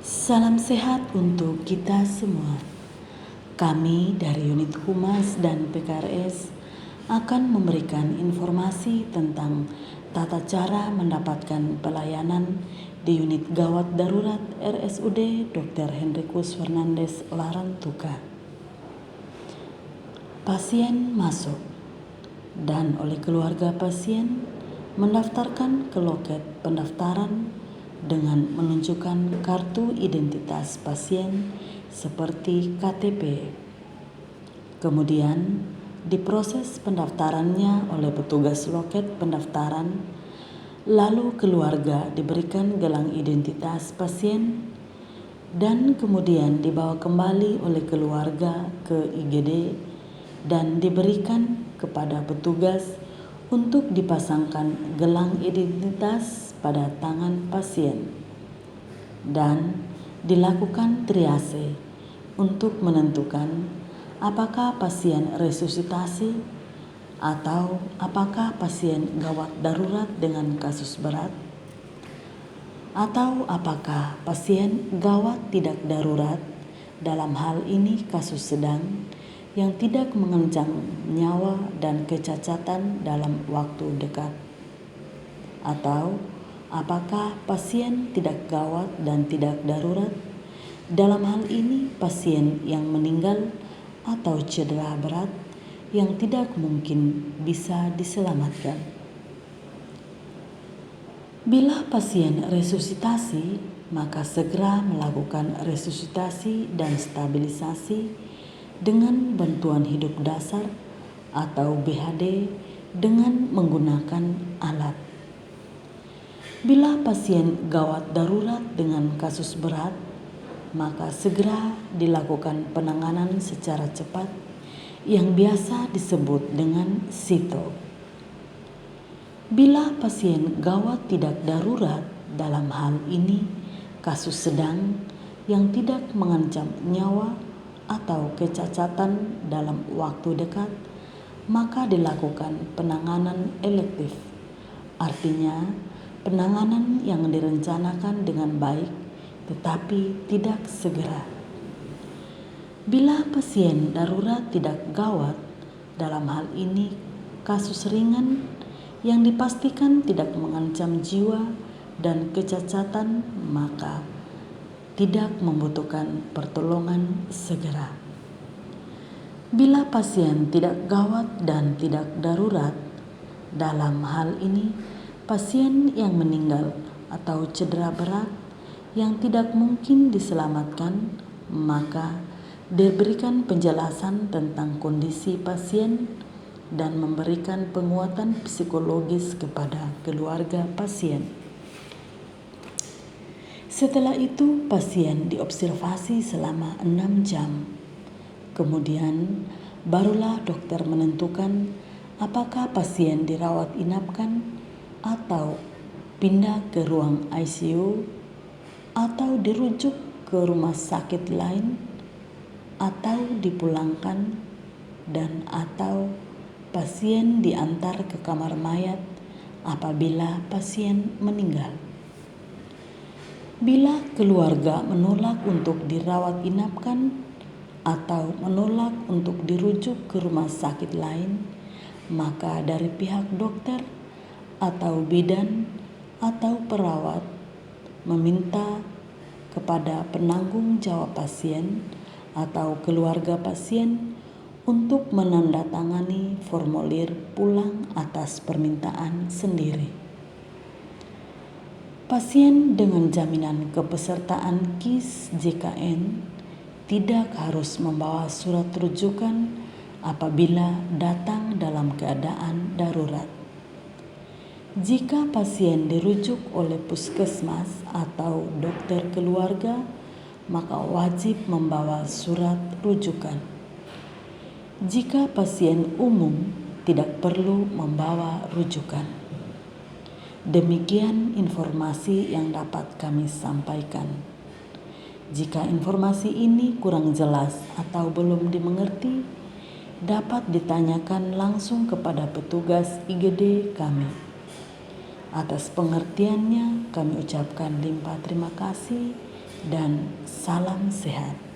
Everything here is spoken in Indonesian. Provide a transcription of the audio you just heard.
Salam sehat untuk kita semua. Kami dari unit Humas dan PKRS akan memberikan informasi tentang tata cara mendapatkan pelayanan di unit gawat darurat RSUD Dr. Henrikus Fernandes Larantuka. Pasien masuk dan oleh keluarga pasien mendaftarkan ke loket pendaftaran dengan menunjukkan kartu identitas pasien seperti KTP. Kemudian diproses pendaftarannya oleh petugas loket pendaftaran, lalu keluarga diberikan gelang identitas pasien dan kemudian dibawa kembali oleh keluarga ke IGD dan diberikan kepada petugas untuk dipasangkan gelang identitas pada tangan pasien dan dilakukan triase untuk menentukan apakah pasien resusitasi atau apakah pasien gawat darurat dengan kasus berat atau apakah pasien gawat tidak darurat, dalam hal ini kasus sedang yang tidak mengancam nyawa dan kecacatan dalam waktu dekat, atau apakah pasien tidak gawat dan tidak darurat, dalam hal ini pasien yang meninggal atau cedera berat yang tidak mungkin bisa diselamatkan. Bila pasien resusitasi, maka segera melakukan resusitasi dan stabilisasi dengan bantuan hidup dasar atau BHD dengan menggunakan alat. Bila pasien gawat darurat dengan kasus berat, maka segera dilakukan penanganan secara cepat yang biasa disebut dengan SITO. Bila pasien gawat tidak darurat, dalam hal ini kasus sedang yang tidak mengancam nyawa atau kecacatan dalam waktu dekat, maka dilakukan penanganan elektif. Artinya, penanganan yang direncanakan dengan baik tetapi tidak segera. Bila pasien darurat tidak gawat, dalam hal ini kasus ringan yang dipastikan tidak mengancam jiwa dan kecacatan, maka tidak membutuhkan pertolongan segera. Bila pasien tidak gawat dan tidak darurat, dalam hal ini pasien yang meninggal atau cedera berat yang tidak mungkin diselamatkan, maka diberikan penjelasan tentang kondisi pasien dan memberikan penguatan psikologis kepada keluarga pasien. Setelah itu pasien diobservasi selama 6 jam. Kemudian barulah dokter menentukan apakah pasien dirawat inapkan atau pindah ke ruang ICU atau dirujuk ke rumah sakit lain atau dipulangkan dan atau pasien diantar ke kamar mayat apabila pasien meninggal. Bila keluarga menolak untuk dirawat inapkan atau menolak untuk dirujuk ke rumah sakit lain, maka dari pihak dokter atau bidan atau perawat meminta kepada penanggung jawab pasien atau keluarga pasien untuk menandatangani formulir pulang atas permintaan sendiri. Pasien dengan jaminan kepesertaan KIS JKN tidak harus membawa surat rujukan apabila datang dalam keadaan darurat. Jika pasien dirujuk oleh puskesmas atau dokter keluarga, maka wajib membawa surat rujukan. Jika pasien umum, tidak perlu membawa rujukan. Demikian informasi yang dapat kami sampaikan. Jika informasi ini kurang jelas atau belum dimengerti, dapat ditanyakan langsung kepada petugas IGD kami. Atas pengertiannya kami ucapkan limpah terima kasih. dan salam sehat.